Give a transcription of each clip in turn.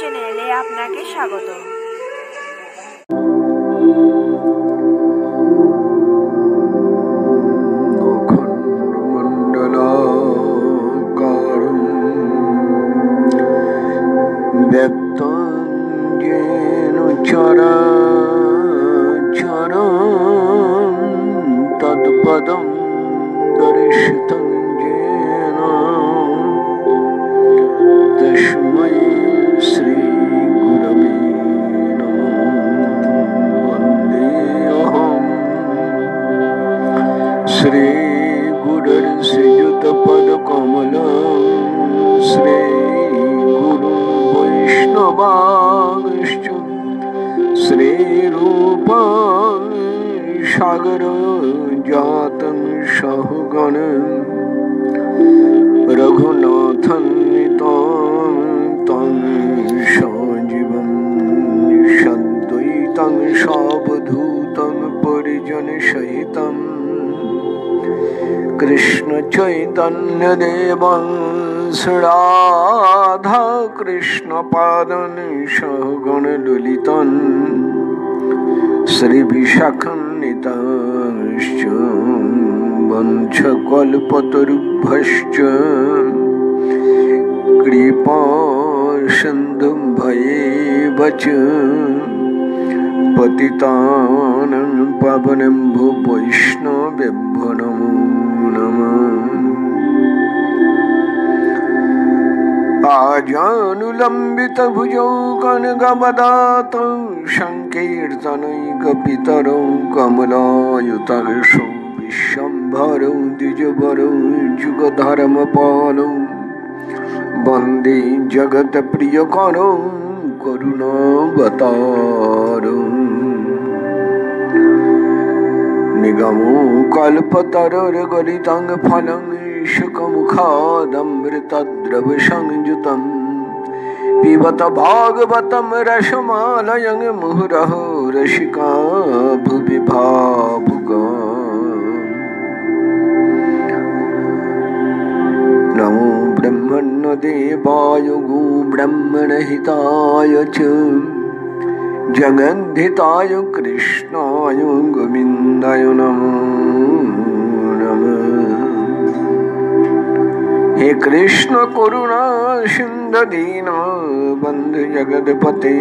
চ্যানেলে আপনাকে স্বাগত। तत्पदं दर्शितं येन तस्मै श्रीगुरवे नमः। वन्देऽहं श्रीगुरुर्श्रीयुतपदकमलं श्रीगुरुं वैष्णवांश्च श्रीरूपं सागर जातं सहगण रघुनाथं तं सजीवं सद्वैतं सावधूतं परिजनसहितं कृष्ण चैतन्यदेवं राधा कृष्ण पादं सहगण ललितं श्री विशाखान्वितांश्च वंशकल्पतरुभ्यश्च कृपा सिन्धुभ्येव च पतितानां पावनेभ्यो वैष्णवेभ्यो नमो नमः। आजानुलम्बितभुजौ कनकवदातौ संकीर्तनैकपितरौ कमलायुताक्षौ विश्वम्भरौ द्विजवरौ जुगधर्मपालौ वन्दे जगत्प्रियकरौ करुणावतारौ। निगमो कल्पतरुर्गलितं फलं शुकमुखादमृतद्रवसंयुतं पिबत भागवतं रसमालयं मुहुरहो रसिका भुवि भावुका। नमो ब्रह्मण्यदेवाय गो ब्रह्मणहिताय च जगद्धिताय कृष्णाय गोविन्दाय नमो नमः। हे कृष्ण करुणा सिन्धु दीनबन्धु जगत्पते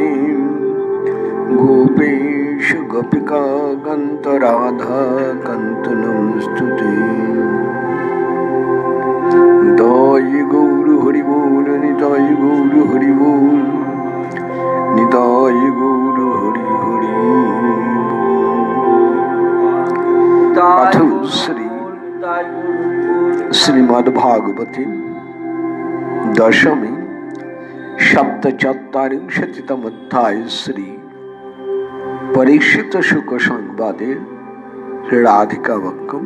गोपेश गोपिका कान्त राधा कान्त नमोस्तुते। निताय गौर हरि बोल निताय गौर हरि बोल निताय गौर हरि हरि बोल। श्रीमद्भागवते दशमी सप्तचत्वारिंशतितमोऽध्याय श्री परीक्षित शुक संवादे राधिका वक्कम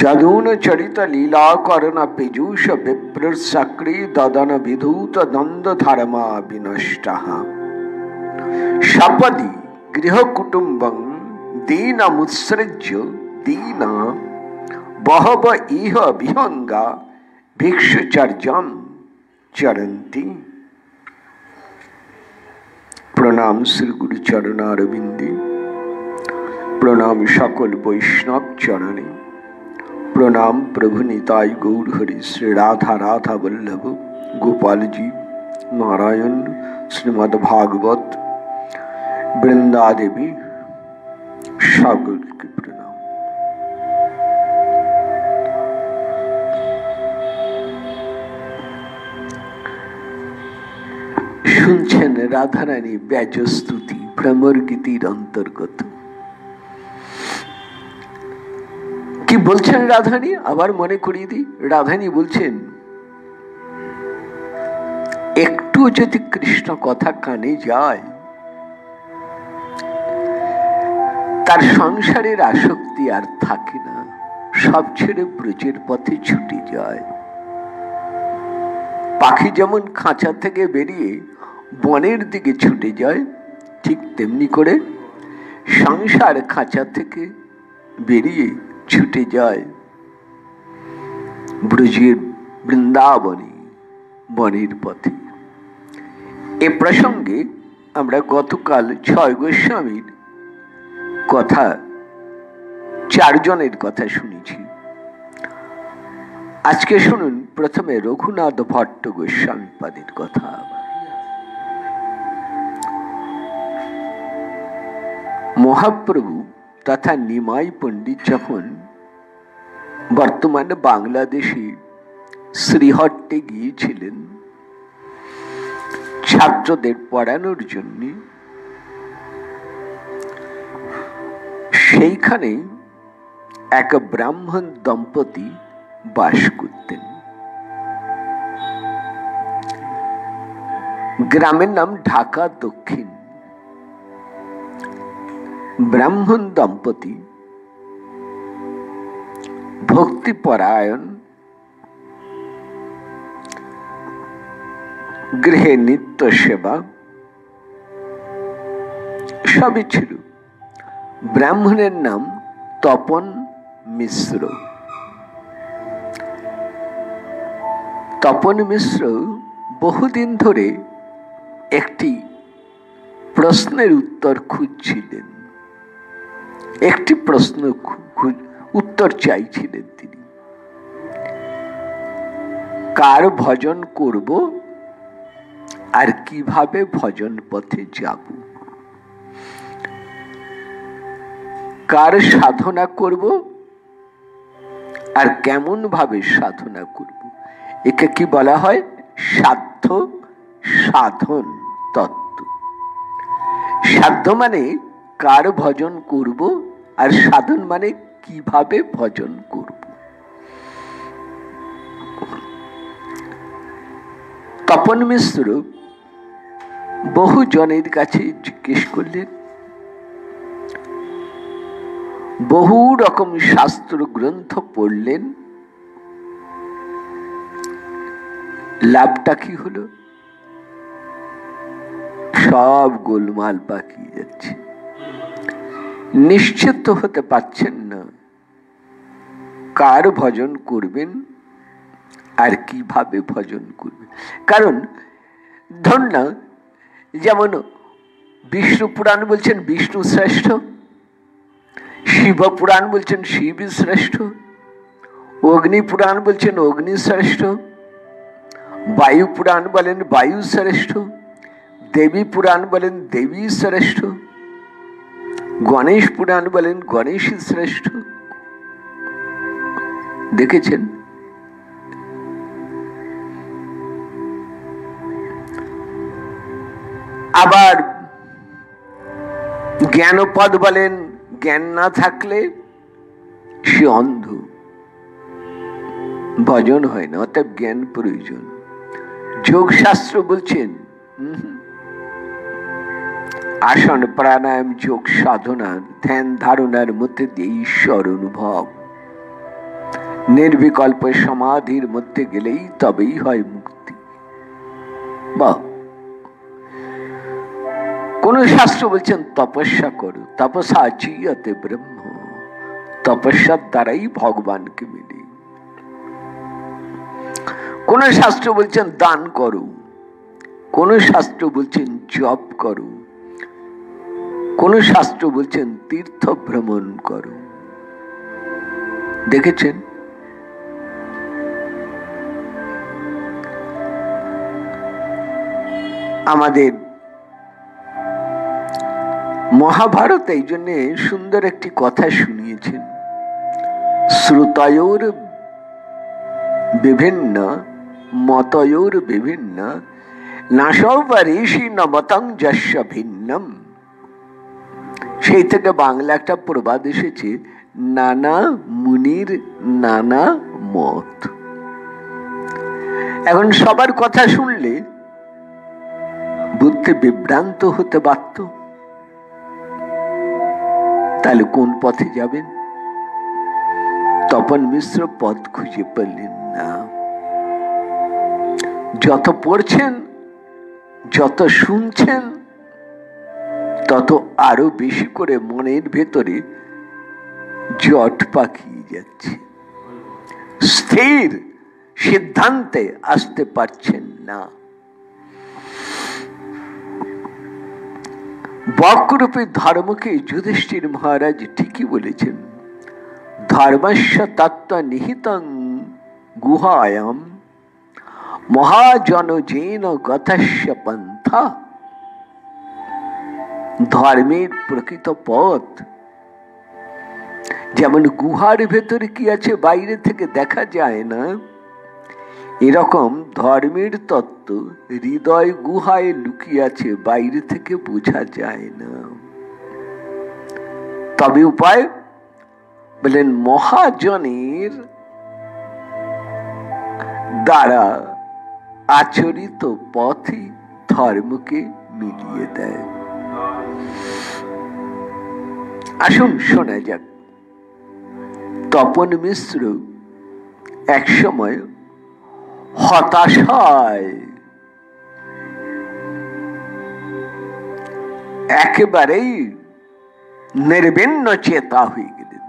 जदून चरित लीला करण पीयूष विप्र सक्री ददन विधूत नंद धर्मा विनष्टः सपदि गृह कुटुंबं दीनमुत्सृज्य दीना बहव इह विहंगा भिक्षुचर्यं चरन्ति। प्रणाम श्री गुरु चरणारविंदे, प्रणाम सकल वैष्णव चरणे, प्रणाम प्रभु निताय गौर हरि श्री राधा राधा वल्लभ गोपाल जी नारायण श्रीमद् भागवत वृंदा देवी সকল के प्रणाम। শুনছেন রাধারানী ব্যাজস্তুতি ভ্রমর গীতির অন্তর্গত। কি বলছেন রাধারানী? আবার মনে করিয়ে দিই, রাধারানী বলছেন একটু যদি কৃষ্ণ কথা কানে যায় তার সংসারের আসক্তি আর থাকে না, সব ছেড়ে ব্রজের পথে ছুটে যায়। পাখি যেমন খাঁচা থেকে বেরিয়ে বনের দিকে ছুটে যায়, ঠিক তেমনি করে সংসার খাঁচা থেকে বেরিয়ে ছুটে যায় ব্রজের বৃন্দাবনে বনের পথে। এ প্রসঙ্গে আমরা গতকাল 6 গোস্বামীর কথা, 4 জনের কথা শুনেছি। আজকে শুনুন প্রথমে রঘুনাথ ভট্ট গোস্বামী পাদের কথা। মহাপ্রভু তথা নিমাই পণ্ডিত যখন বর্তমানে বাংলাদেশে শ্রীহট্টে গিয়েছিলেন ছাত্রদের পড়ানোর জন্য, সেইখানে এক ব্রাহ্মণ দম্পতি বাস করতেন। গ্রামের নাম ঢাকা দক্ষিণ। ব্রাহ্মণ দম্পতি ভক্তিপরায়ণ, গৃহে নিত্য সেবা সবই ছিল। ব্রাহ্মণের নাম তপন মিশ্র। তপন মিশ্র বহুদিন ধরে একটি প্রশ্নের উত্তর খুঁজছিলেন, একটি প্রশ্ন উত্তর চাইছিলেন তিনি। কার ভজন করব আর কিভাবে ভজন পথে যাব, কার সাধনা করব আর কেমন ভাবে সাধনা করব, একে কি বলা হয়? সাধ্য সাধন তত্ত্ব। সাধ্য মানে কার ভজন করব, আর সাধন মানে কিভাবে ভজন করব। তপন মিশ্র বহু জনের কাছে জিজ্ঞেস করলেন, বহু রকম শাস্ত্র গ্রন্থ পড়লেন, লাভটা কি হলো? সব গোলমাল পাকিয়ে যাচ্ছে, নিশ্চিত হতে পারছেন না কার ভজন করবেন আর কিভাবে ভজন করবেন। কারণ ধর না, যেমন বিষ্ণু পুরাণ বলছেন বিষ্ণু শ্রেষ্ঠ, শিব পুরাণ বলছেন শিব শ্রেষ্ঠ, অগ্নি পুরাণ বলছেন অগ্নি শ্রেষ্ঠ, বায়ু পুরাণ বলেন বায়ু শ্রেষ্ঠ, দেবী পুরাণ বলেন দেবী শ্রেষ্ঠ, গণেশ পুরাণ বলেন গণেশ শ্রেষ্ঠ। দেখেছেন? আবার জ্ঞানপদ বলেন জ্ঞান না থাকলে সে অন্ধ, ভজন হয় না, অর্থাৎ জ্ঞান প্রয়োজন। যোগ শাস্ত্র বলছেন আসন প্রাণায়াম যোগ সাধনা ধ্যান ধারণার মধ্যে দিয়ে ঈশ্বর অনুভব, নির্বিকল্প সমাধির মধ্যে গেলেই তবেই হয় মুক্তি। বাহ! কোন শাস্ত্র বলছেন তপস্যা করো, তপস্যা চিয়তে ব্রহ্ম, তপস্যার দ্বারাই ভগবানকে মিলে। কোন শাস্ত্র বলছেন দান করো, কোন শাস্ত্র বলছেন জপ করো, কোন শাস্ত্র বলছেন তীর্থ ভ্রমণ করো। দেখেছেন? আমাদের মহাভারত এই জন্য সুন্দর একটি কথা শুনিয়েছেন, শ্রুতয়োর বিভিন্ন মতয়োর বিভিন্ন নাশৌপরিষি নমতং যস্য ভিন্নম। সেই থেকে বাংলা একটা প্রবাদ এসেছে, নানা মুনির নানা মত। এখন সবার কথা শুনলে বুদ্ধি বিভ্রান্ত হতে পারত, তাহলে কোন পথে যাবেন? তপন মিশ্র পথ খুঁজে পেলেন না। যত পড়ছেন, যত শুনছেন, তত আরো বেশি করে মনের ভেতরে জট পাকিয়ে যাচ্ছে, স্থির সিদ্ধান্তে আসতে পারছেন না। বকরূপী ধর্মকে যুধিষ্ঠির মহারাজ ঠিকই বলেছেন। ধর্মস্য তত্ত্ব নিহিতং গুহায়াম মহাজনজেন গতস্য পন্থা। ধর্মের প্রকৃত পথ যেমন গুহার ভেতরে কি আছে বাইরে থেকে দেখা যায় না, এরকম ধর্মের তত্ত্ব হৃদয় গুহায় লুকিয়ে আছে, বাইরে থেকে বোঝা যায় না। তবে উপায় বলেন মহাজনের দ্বারা আচরিত পথই ধর্মকে মিলিয়ে দেয়। আসুন শোনা যাক। তপন মিশ্র এক সময় হতাশায় একেবারেই নির্বিন্ন চেতা হয়ে গেলেন।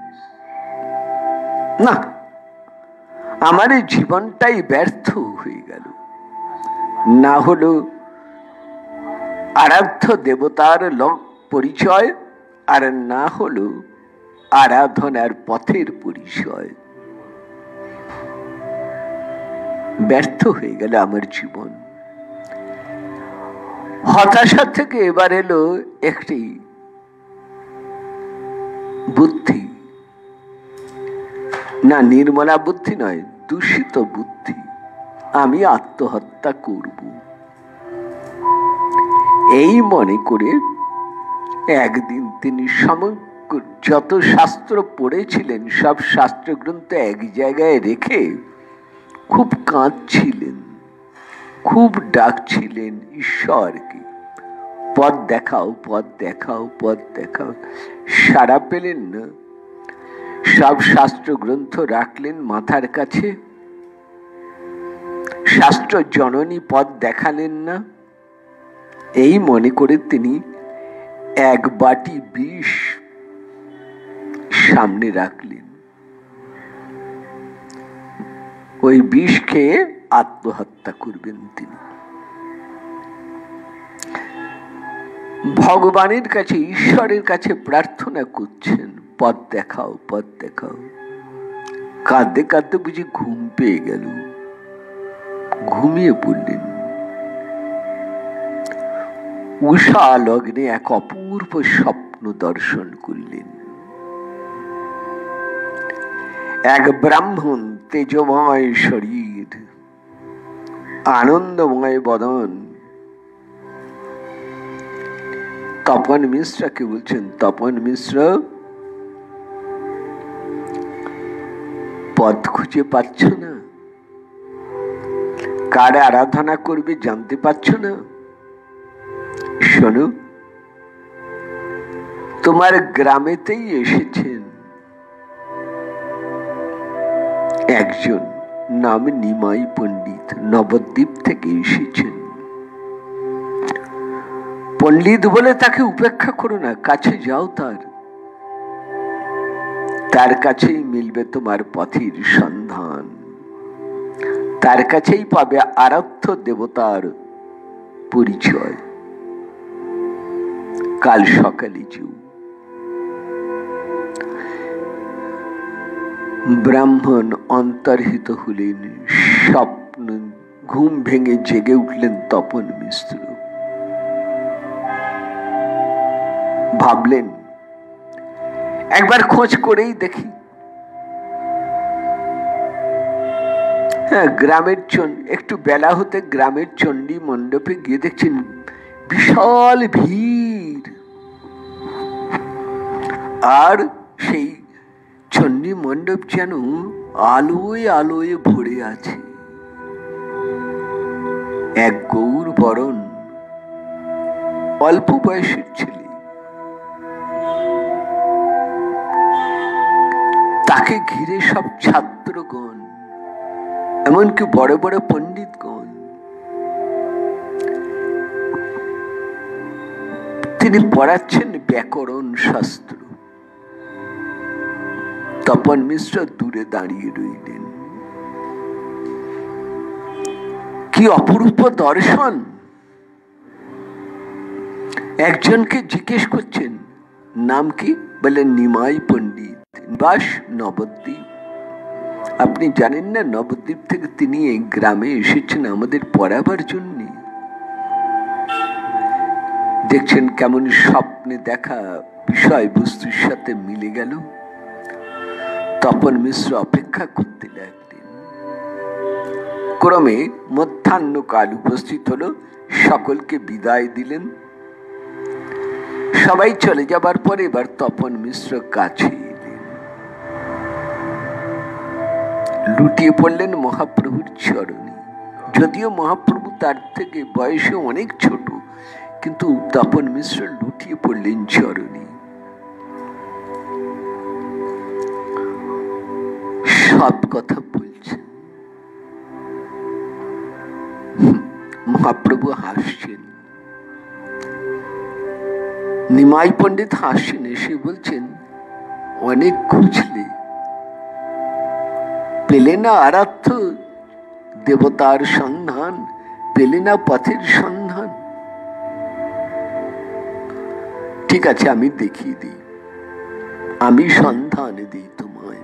না, আমার জীবনটাই ব্যর্থ হয়ে গেল, না হলো আরাধ্য দেবতার পরিচয়, আর না হলো আরাধনার পথের পরিচয়। ব্যর্থ হয়ে গেল আমার জীবন। হতাশা থেকে এবার এলো একটি বুদ্ধি, না নির্মলা বুদ্ধি নয়, দূষিত বুদ্ধি, আমি আত্মহত্যা করব। এই মনে করে একদিন তিনি সমগ্র যত শাস্ত্র পড়েছিলেন সব শাস্ত্র গ্রন্থ এক জায়গায় রেখে খুব কাঁদছিলেন, খুব ডাকছিলেন ঈশ্বরকে, পথ দেখাও, পথ দেখাও, পথ দেখাও। সাড়া পেলেন না। সব শাস্ত্র গ্রন্থ রাখলেন মাথার কাছে, শাস্ত্র জননী পথ দেখালেন না। এই মনে করে তিনি এক বাটি বিষ সামনে রাখলেন। ওই বিষ খেয়ে আত্মহত্যা করবেন তিনি। ভগবানের কাছে, ঈশ্বরের কাছে প্রার্থনা করছেন, পথ দেখাও, পথ দেখাও। কাঁদতে কাঁদতে বুঝি ঘুম পেয়ে গেল, ঘুমিয়ে পড়লেন। উষা লগ্নে এক অপূর্ব স্বপ্ন দর্শন করলেন। এক ব্রাহ্মণ, তেজময় শরীর, আনন্দময় বদন, তপন মিশ্রকে বলছেন, তপন মিশ্র, পথ খুঁজে পাচ্ছ না, কার আরাধনা করবে জানতে পারছ না? শোনো, তোমার গ্রামেতেই এসেছেন একজন, নাম নিমাই পণ্ডিত, নবদ্বীপ থেকে এসেছেন। পণ্ডিত বলে তাকে উপেক্ষা করো না, কাছে যাও, তার কাছেই মিলবে তোমার পথের সন্ধান, তার কাছেই পাবে আরাধ্য দেবতার পরিচয়। কাল সকালে যেও। ব্রাহ্মণ অন্তর্হিত হলেন, স্বপ্ন, ঘুম ভেঙে জেগে উঠলেন তপন মিশ্র। ভাবলেন একবার খোঁজ করেই দেখি। হ্যাঁ, গ্রামের একটু বেলা হতে গ্রামের চণ্ডী মণ্ডপে গিয়ে দেখছেন বিশাল ভিড়, আর সেই চণ্ডী মণ্ডপ যেন আলোয় আলোয় ভরে আছে। এক গৌর বরণ অল্প বয়সের ছেলে, তাকে ঘিরে সব ছাত্রগণ, এমনকি বড় বড় পণ্ডিতগণ। তিনি পড়াচ্ছেন ব্যাকরণ শাস্ত্র। তপন মিশ্র দূরে দাঁড়িয়ে রইলেন। কি অপরূপ দর্শন! একজনকে জিজ্ঞেস করছেন নাম কি, বলে নিমাই পণ্ডিত, বাস নবদ্বীপ। আপনি জানেন না নবদ্বীপ থেকে তিনি এই গ্রামে এসেছেন আমাদের পড়াবার জন্য। দেখছেন কেমন স্বপ্নে দেখা বিষয়বস্তুর সাথে মিলে গেল। তপন মিশ্র অপেক্ষা করতে লাগলেন। ক্রমে মধ্যাহ্নকাল উপস্থিত হলো, সকলকে বিদায় দিলেন। সবাই চলে যাবার পরে এবার তপন মিশ্র কাছে এলেন, লুটিয়ে পড়লেন মহাপ্রভুর চরণে। যদিও মহাপ্রভু তার থেকে বয়সে অনেক ছোট, কিন্তু তপন মিশ্র লুটিয়ে পড়লেন চরণে। সব কথা বলছেন। মহাপ্রভু হাসছেন, নিমাই পণ্ডিত হাসছেন, এসে বলছেন অনেক খুঁজলে পেলে না আরাধ্য দেবতার সন্ধান, পেলে না পথের সন্ধান। ঠিক আছে, আমি দেখিয়ে দিই, আমি সন্ধান দিই তোমায়।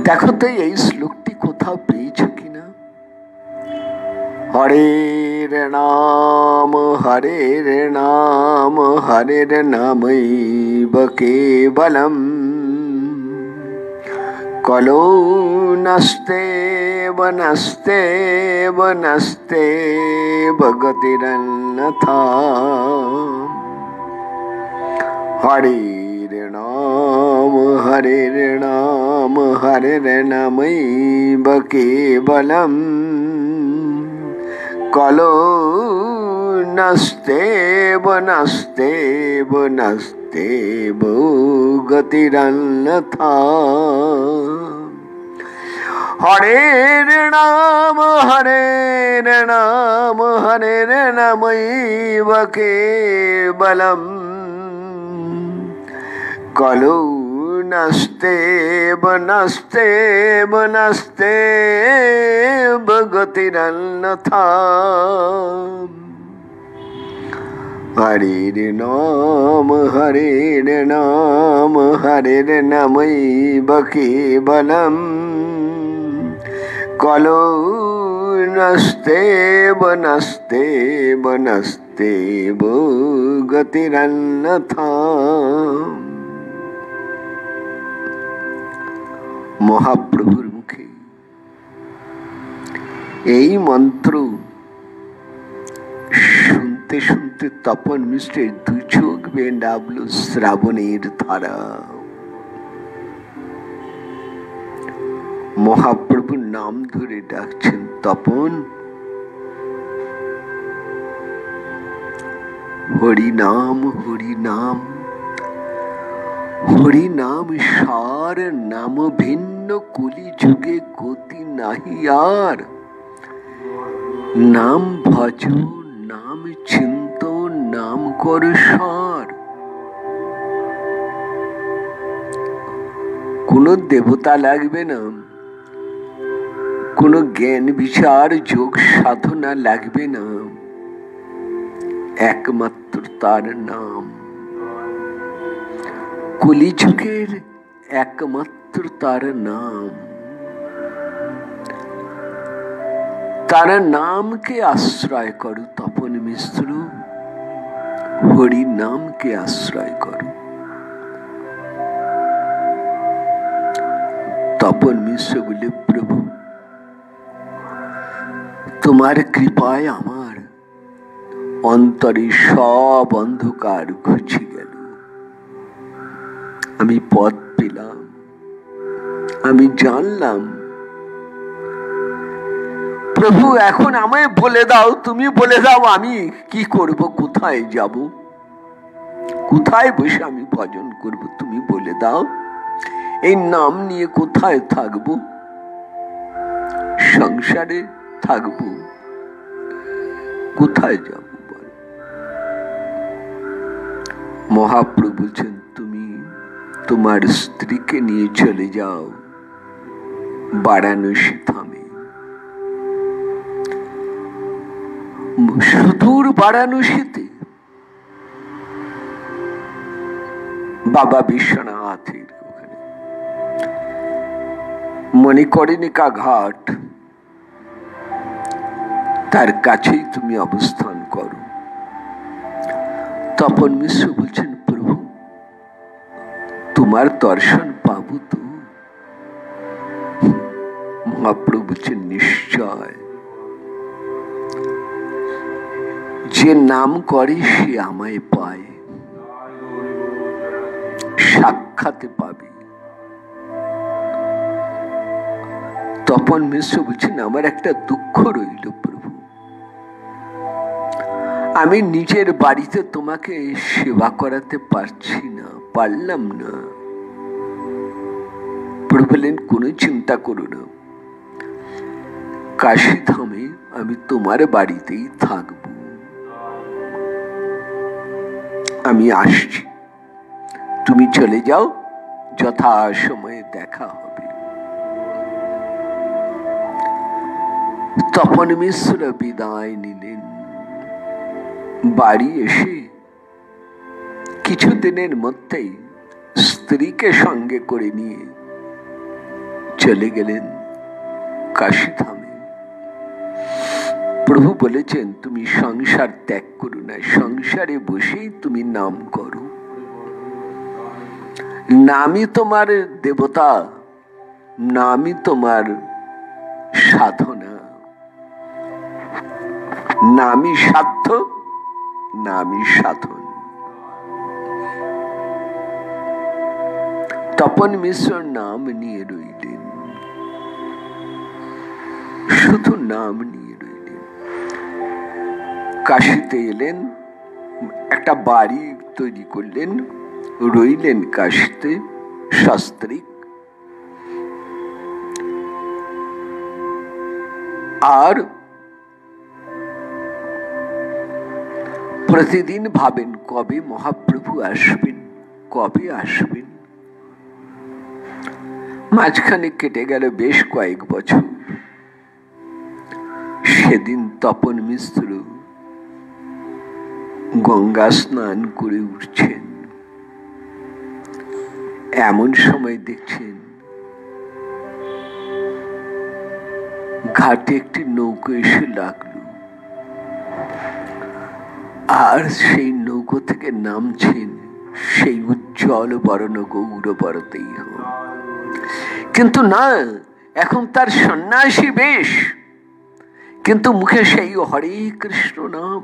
দেখো তো এই শ্লোকটি কোথাও পেয়েছ কিনা? হরের নাম হরের নাম হরের নামৈব কেবলম কলো নস্তে বনস্তে বনস্তে ভগতিরন্যথা। হরের নাম হরের নাম হরের নামৈব কেবলম কলো নস্তে বনস্তে বনস্তে ভগতিরন্যথা। হরের নাম হরের নাম হরের নামৈব কেবলম কলো নস্তে বনস্তে বনস্তে ভগতিরন্যথা। হরের নাম হরের নাম হরের নামৈব কেবলম কলো নস্তে বনস্তে বনস্তে ভগতিরন্যথা। মহাপ্রভুর মুখে এই মন্ত্র শুনতে শুনতে তপন মিশ্রের দুই চোখ বেয়ে নামল শ্রাবণের ধারা। মহাপ্রভুর নাম ধরে ডাকছেন, তপন হরি নাম হরি নাম হরি নাম সার নাম ভিন্ন কলি যুগে গতি নাহি আর। নাম ভজ নাম চিন্ত নাম কর সার। কোন দেবতা লাগবে না, কোন জ্ঞান বিচার যোগ সাধনা লাগবে না, একমাত্র তার নাম। কলিযুগের একমাত্র তার নাম। তার নামকে আশ্রয় করো তপন মিশ্র, হরি নামকে আশ্রয় করো। তপন মিশ্র বলে, প্রভু তোমার কৃপায় আমার অন্তরে সব অন্ধকার ঘুচে গেল। আমি পথ পেলাম, আমি জানলাম। প্রভু এখন আমায় বলে দাও, তুমি বলে দাও আমি কি করব, কোথায় যাব, কোথায় বসে আমি ভজন করব, তুমি বলে দাও। এই নাম নিয়ে কোথায় থাকবো, সংসারে থাকবো, কোথায় যাব বল। মহাপ্রভু বলছেন, তুমি তোমার স্ত্রীকে নিয়ে চলে যাও বারাণসী ধামে। সুদূর বারাণসীতে বাবা বিশ্বনাথের ওখানে মণিকর্ণিকা ঘাট, তার কাছেই তুমি অবস্থান করো। তপন মিশ্র বলছেন, প্রভু তোমার দর্শন পাবো তো? মহাপ্রভু বলছেন, নিশ্চয়। যে নাম করে সে আমায় পায়, সাক্ষাতে পাবে। তপন মিশ্র বলছেন, আমার একটা দুঃখ রইল প্রভু, আমি নিজের বাড়িতে তোমাকে সেবা করাতে পারছি না, পারলাম না। প্রভু বললেন, কোনো চিন্তা করো না, কাশীধামে আমি তোমার বাড়িতেই থাকব, আমি আসছি, তুমি চলে যাও, যথা সময়ে দেখা হবে। তপন মিশ্র বিদায় নিলেন। বাড়ি এসে কিছুদিনের মধ্যেই স্ত্রীকে সঙ্গে করে নিয়ে চলে গেলেন কাশীধামে। প্রভু বলেছেন, তুমি সংসার ত্যাগ করো না, সংসারে বসেই তুমি নাম করো। নামই তোমার দেবতা, নামই তোমার সাধনা, নামই সাধ্য, নামই সাধন। তপন মিশ্র নাম নিয়ে রইলেন, শুধু নাম নিয়ে রইলেন। কাশীতে এলেন, একটা বাড়ি তৈরি করলেন, রইলেন কাশীতে সস্ত্রীক। আর প্রতিদিন ভাবেন কবে মহাপ্রভু আসবেন, কবে আসবেন। মাঝখানে কেটে গেল বেশ কয়েক বছর। সেদিন তপন মিশ্র গঙ্গা স্নান করে উঠছেন, এমন সময় দেখছেন ঘাটে একটি নৌকো এসে লাগলো, আর সেই নৌকো থেকে নামছেন সেই উজ্জ্বল বরণ গৌরবরতেই। কিন্তু না, এখন তার সন্ন্যাসী বেশ, কিন্তু মুখে সেই হরে কৃষ্ণ নাম।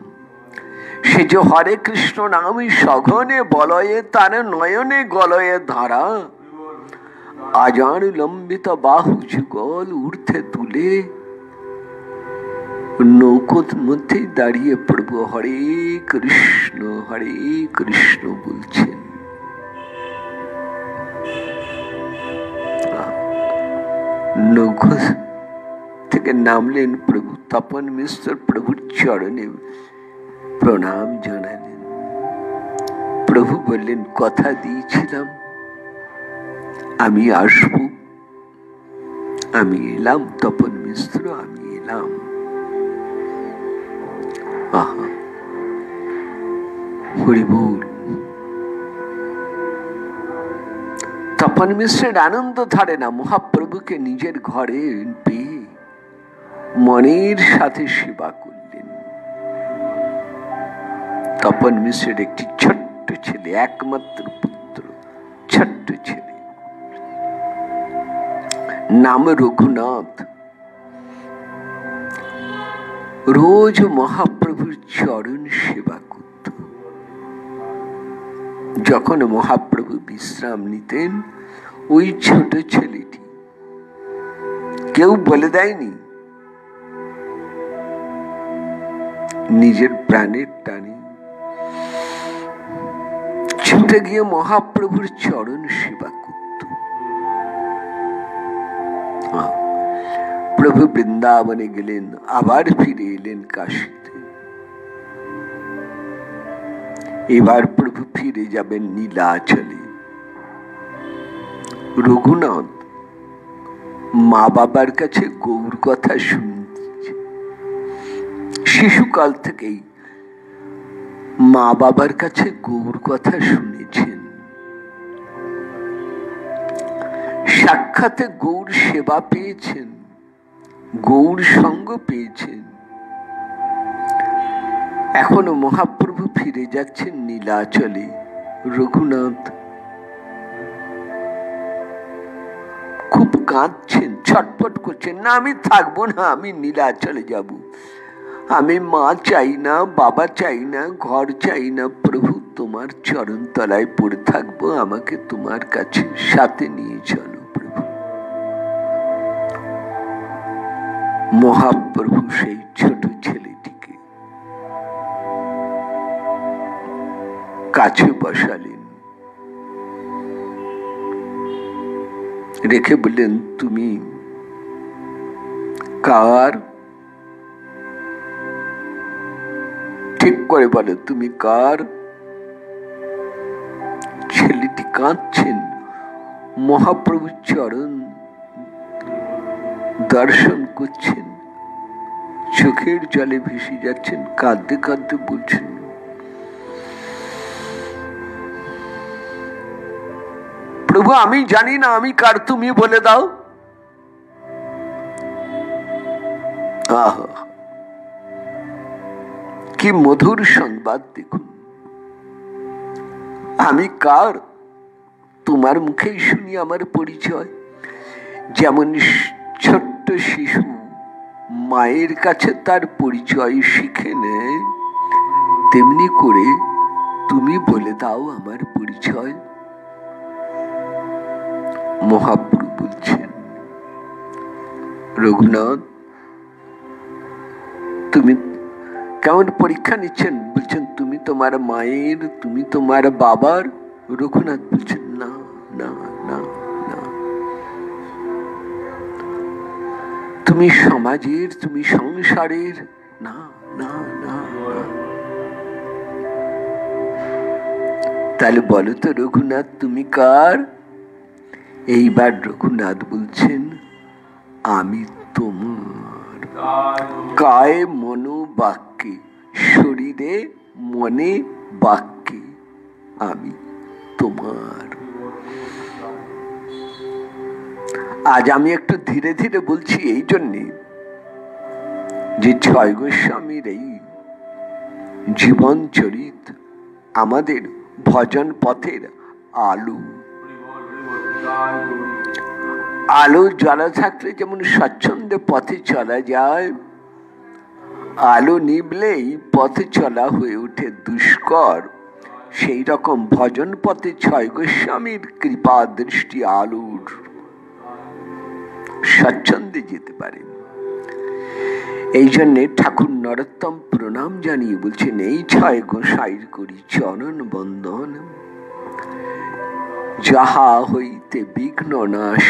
সে যে হরে কৃষ্ণ নামই সঘনে বলয়ে, তার নয়নে গলয়ে ধারা, আজান লম্বিত বাহু যুগল ঊর্ধ্বে তুলে নৌকোর মধ্যে দাঁড়িয়ে প্রভু হরে কৃষ্ণ বলছেন। নৌকো থেকে নামলেন প্রভু, তপন মিশ্র প্রভুর চরণে প্রণাম জানালেন। প্রভু বললেন, কথা দিয়েছিলাম আমি আসব, আমি এলাম। তপন মিশ্র, আমি এলাম। আহা, হরি বল। তপন মিশ্রের আনন্দ ধরে না, মহাপ্রভুকে নিজের ঘরে পেয়ে মনের সাথে সেবা করলেন। তপন মিশ্রের একটি ছোট্ট ছেলে, একমাত্র পুত্র, ছোট্ট ছেলে, নাম রঘুনাথ। রোজ মহাপ্রভুর চরণ সেবা করত। যখন মহাপ্রভু বিশ্রাম নিতেন, ওই ছোট ছেলেটি, কেউ বলে দেয়নি, নিজের প্রাণের টানে ছুটে গিয়ে মহাপ্রভুর চরণ সেবা করত। প্রভু বৃন্দাবনে গেলেন, আবার ফিরে এলেন কাশীতে। এবার প্রভু ফিরে যাবেন নীলাচলে। রঘুনাথ মা বাবার কাছে গৌর কথা শুনছে, শিশুকাল থেকেই মা বাবার কাছে গৌর কথা শুনেছেন, সাক্ষাতে গৌর সেবা পেয়েছেন, গৌর সঙ্গ পেয়েছেন। এখনো মহাপ্রভু ফিরে যাচ্ছেন নীলাচলে। রঘুনাথ খুব কাঁদছেন, ছটফট করছেন, না আমি থাকবো না, আমি নীলাচলে যাব। আমি মা চাই না, বাবা চাই না, ঘর চাই না, প্রভু তোমার চরণ তলায় পড়ে থাকবো, আমাকে তোমার কাছে সাথে নিয়ে চলো প্রভু। মহাপ্রভু সেই ছোট ছেলেটিকে কাছে বসালেন, রেখে বললেন, তুমি কার? ঠিক করে বলো, তুমি কার? ছেলেটি কাঁদছেন, মহাপ্রভুর চরণ দর্শন করছেন, চোখের জলে ভেসে যাচ্ছেন, কাঁদতে কাঁদতে বলছেন, প্রভু আমি জানি না আমি কার, তুমি বলে দাও। আহা, কি মধুর সংবাদ দেখুন। আমি কার তোমার মুখেই শুনি আমার পরিচয়। যেমন ছোট্ট শিশু মায়ের কাছে তার পরিচয় শিখে নেয়, তেমনি করে তুমি বলে দাও আমার পরিচয়। মহাপ্রভু বলছেন, রঘুনাথ তুমি কেমন পরীক্ষা নিচ্ছেন? বলছেন তুমি তোমার মায়ের, তুমি তোমার বাবার। রঘুনাথ বলছেন, না না না না, তুমি সমাজের, তুমি সংসারের, না না না। তাহলে বলো তো রঘুনাথ তুমি কার? এইবার রঘুনাথ বলছেন, আমি তোমার, কায়ে মনো বাক্যে, শরীরে মনে বাক্যে আমি তোমার। আজ আমি একটু ধীরে ধীরে বলছি এই জন্যে যে ছয় গোস্বামীর এই জীবন চরিত আমাদের ভজন পথের আলো। আলো জ্বালা থাকলে যেমন স্বচ্ছন্দে পথে চলা যায়, আলো নিভলেই পথে চলা হয়ে ওঠে দুষ্কর, সেই রকম ভজন পথে ছয় গোস্বামীর কৃপা দৃষ্টি আলোর স্বচ্ছন্দে যেতে পারে। এই জন্যে ঠাকুর নরোত্তম প্রণাম জানিয়ে বলছেন, এই ছয় গোসাইর করি চরণ বন্দন, যাহা হইতে বিঘ্ন নাশ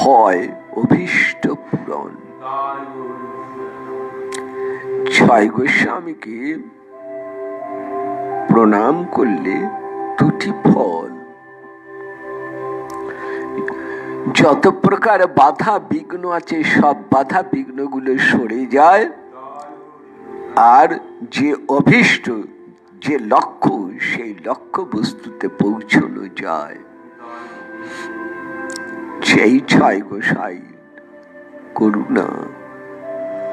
হয় অভীষ্ট পূরণ। ছয় গোস্বামীকে প্রণাম করলে দুটি ফল, যত প্রকার বাধা বিঘ্ন আছে সব বাধা বিঘ্ন গুলো সরে যায়, আর যে অভীষ্ট, যে লক্ষ্য, সেই লক্ষ্য বস্তুতে পৌঁছানো যায়। সেই ছয় গোসাই করুণা,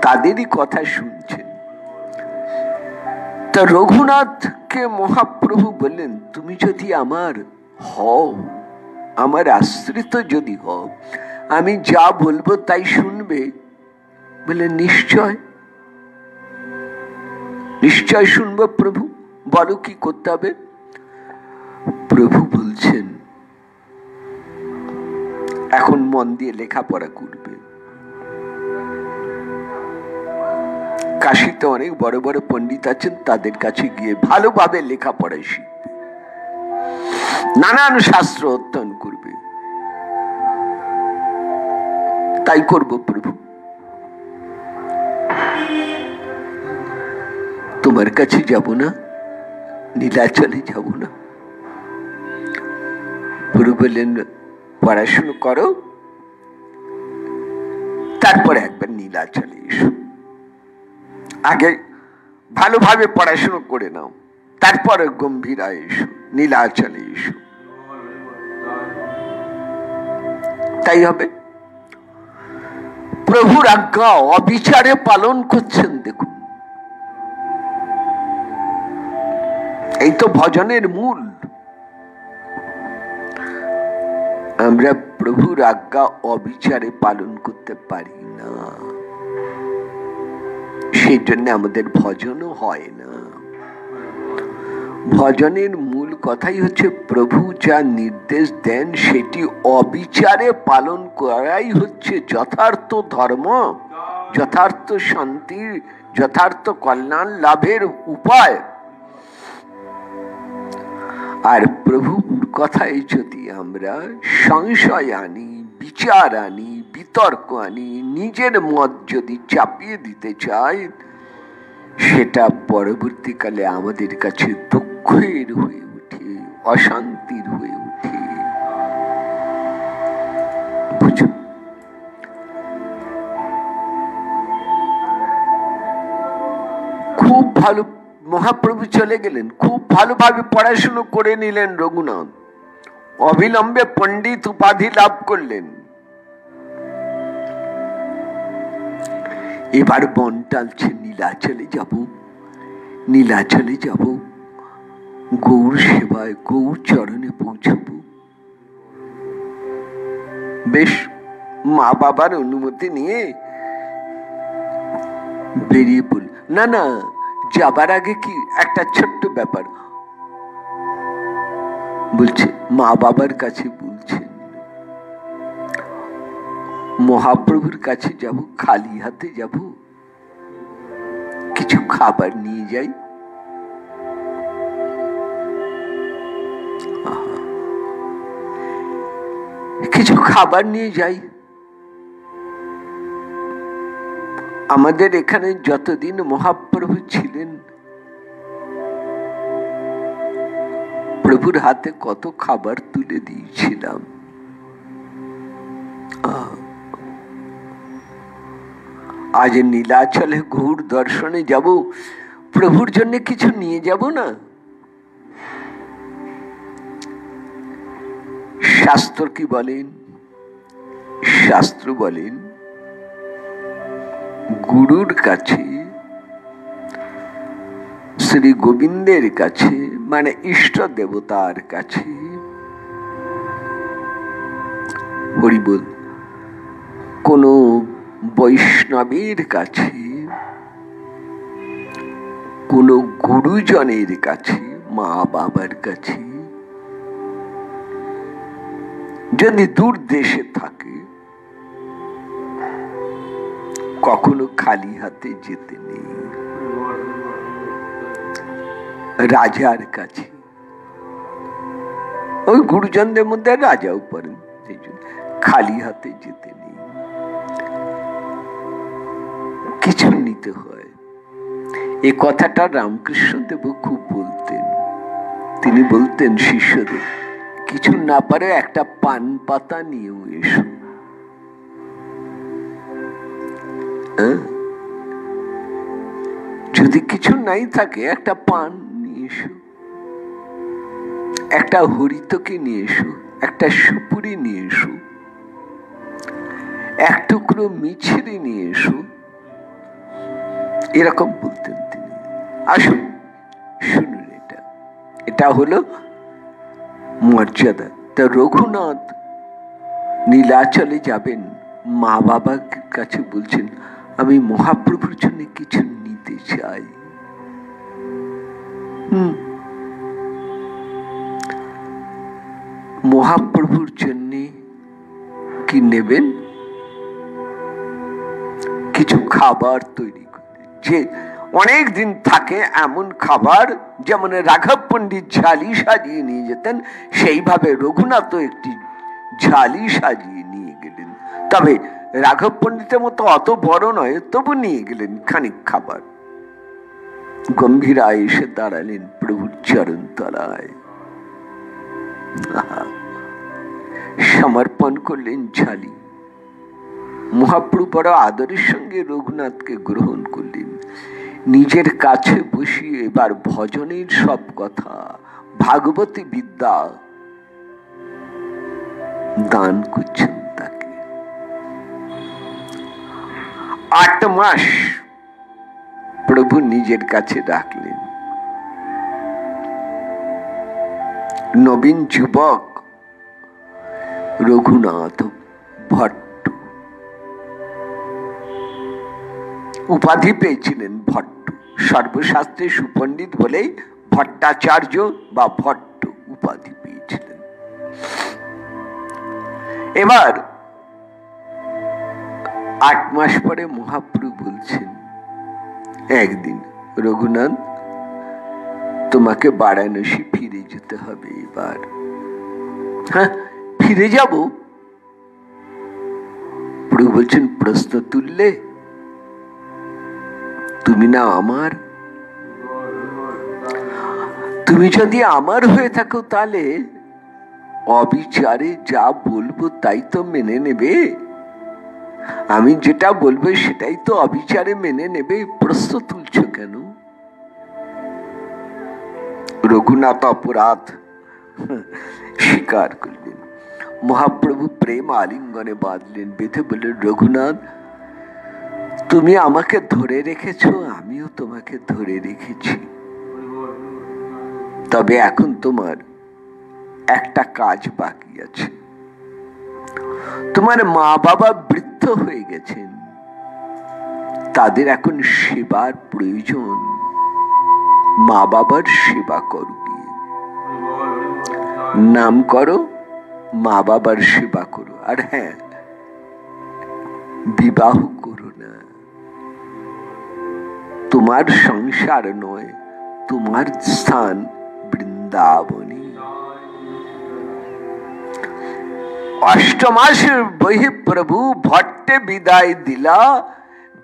তাদেরই কথা শুনছেন। তা রঘুনাথকে মহাপ্রভু বললেন, তুমি যদি আমার হও, আমার আশ্রিত যদি হও, আমি যা বলবো তাই শুনবে? বলে নিশ্চয়, নিশ্চয় শুনবো প্রভু, বলো কি করতে হবে? প্রভু বলছেন, এখন মন দিয়ে লেখাপড়া করবে। কাশীতে অনেক বড় বড় পণ্ডিত আছেন, তাদের কাছে গিয়ে ভালোভাবে লেখাপড়া শিখবে, নানান শাস্ত্র অধ্যয়ন করবে। তাই করব প্রভু, তোমার কাছে যাব না, নীলাচলে যাব না। প্রভু বললেন, পড়াশুনো করো, তারপরে একবার নীলাচলে এসো। আগে ভালোভাবে পড়াশোনা করে নাও, তারপরে গম্ভীরায় এসো, নীলাচলে এসো। তাই হবে। প্রভুর আজ্ঞা অবিচারে পালন করছেন। দেখুন, এই তো ভজনের মূল। আমরা প্রভুর আজ্ঞা অবিচারে পালন করতে পারি না, সেই জন্য আমাদের ভজনও হয় না। ভজনের মূল কথাই হচ্ছে প্রভু যা নির্দেশ দেন সেটি অবিচারে পালন করাই হচ্ছে যথার্থ ধর্ম, যথার্থ শান্তির, যথার্থ কল্যাণ লাভের উপায়। আর প্রভুর কথায় যদি আমরা সংশয় আনি, বিচার আনি, বিতর্ক আনি, নিজের মত যদি চাপিয়ে দিতে চাই, সেটা পরবর্তীকালে আমাদের কাছে দুঃখের হয়ে ওঠে, অশান্তির হয়ে ওঠে। বুঝুন, খুব ভালো মহাপ্রভু চলে গেলেন, খুব ভালোভাবে পড়াশুনো করে নিলেন রঘুনাথ, অবিলম্বে পণ্ডিত উপাধি লাভ করলেন। এবার বন টালছে, নীলাচলে যাব, নীলাচলে যাব, গৌর সেবায়, গৌর চরণে পৌঁছাবো। বেশ, মা বাবার অনুমতি নিয়ে বেরিয়ে পড়ল। না না, যাবার আগে কি একটা ছোট্ট ব্যাপার বলছে, মা বাবার কাছে বলছেন মহাপ্রভুর কাছে যাব, খালি হাতে যাব, কিছু খাবার নিয়ে যাই। কিছু খাবার নিয়ে যাই। আমাদের এখানে যতদিন মহাপ্রভু ছিলেন, প্রভুর হাতে কত খাবার তুলে দিয়েছিলাম। আজ নীলাচলে গৌর দর্শনে যাব, প্রভুর জন্য কিছু নিয়ে যাব না? শাস্ত্র কি বলেন? শাস্ত্র বলেন, গুরুর কাছে, শ্রী গোবিন্দের কাছে, মানে ইষ্ট দেবতার কাছে, হরি বল, কোন বৈষ্ণবের কাছে, কোন গুরুজনের কাছে, মা বাবার কাছে যদি দূর দেশে থাকে, কখনো খালি হাতে যেতে নেই। রাজার কাছে, ওই গুরুজনদের মধ্যে রাজাও পারেন, খালি হাতে যেতে নেই, কিছু নিতে হয়। এই কথাটা রামকৃষ্ণ দেব খুব বলতেন। তিনি বলতেন শিষ্যদের, কিছু না পারে একটা পান পাতা নিয়েও এসো। যদি কিছু নাই থাকে, একটা পান নিয়ে এসো, একটা হরিতকে নিয়ে এসো, একটা সুপুরি নিয়ে এসো, এক টুকরো মিছরি নিয়ে এসো, এরকম বলতেন তিনি। আসুন শুনুন, এটা হলো মর্যাদা। তা রঘুনাথ নীলাচলে যাবেন, মা বাবার কাছে বলছেন, আমি মহাপ্রভুর জন্য কিছু নিতে চাই। মহাপ্রভুর জন্য কি নেবেন? কিছু খাবার তৈরি করে, যে অনেক দিন থাকে এমন খাবার, যেমন রাঘব পণ্ডিত ঝালি সাজিয়ে নিয়ে যেতেন, সেইভাবে রঘুনাথ একটি ঝালি সাজিয়ে নিয়ে গেলেন। তবে রাঘব পণ্ডিতের মতো অত বড় নয়, তবু নিয়ে গেলেন খানিক খাবার। গম্ভীরায় এসে দাঁড়ালেন প্রভুর চরণ তলায়, সমর্পণ করলেন ঝালি। মহাপ্রভু বড় আদরের সঙ্গে রঘুনাথকে গ্রহণ করলেন। নিজের কাছে বসিয়ে এবার ভজনের সব কথা, ভাগবতী বিদ্যা দান করছেন তাকে। 8 মাস প্রভু নিজের কাছে রাখলেন। নবীন যুবক রঘুনাথ ভট্ট, উপাধি পেয়েছিলেন ভট্ট। সর্বশাস্ত্রে সুপণ্ডিত বলেই ভট্টাচার্য বা ভট্ট উপাধি পেয়েছিলেন। এবার 8 মাস পরে মহাপ্রভু বলছেন, একদিন রঘুনাথ তোমাকে বারাণসী ফিরে যেতে হবে। এবার হ্যাঁ, ফিরে যাব। প্রভু বলছেন, প্রশ্ন তুললে? তুমি না আমার। তুমি যদি আমার হয়ে থাকো তাহলে অবিচারে যা বলবো তাই তো মেনে নেবে। আমি যেটা বলবো সেটাই তো অবিচারে মেনে নেবে। প্রশ্ন তুলছ কেন? রঘুনাথ অপরাধ স্বীকার করলেন। মহাপ্রভু প্রেম আলিঙ্গনে বাঁধলেন, বেঁধে বললেন, রঘুনাথ তুমি আমাকে ধরে রেখেছো, আমিও তোমাকে ধরে রেখেছি। তবে এখন তোমার একটা কাজ বাকি আছে। তোমার মা বাবা বৃদ্ধ হয়ে গেছেন, তাদের এখন সেবার প্রয়োজন। মা বাবার সেবা করো, নাম করো, মা বাবার সেবা করো। আর হ্যাঁ, বিবাহ করো না। তোমার সংসার নয়, তোমার স্থান বৃন্দাবনী। 8 মাস বহি প্রভু ভট্টে বিদায় দিলা,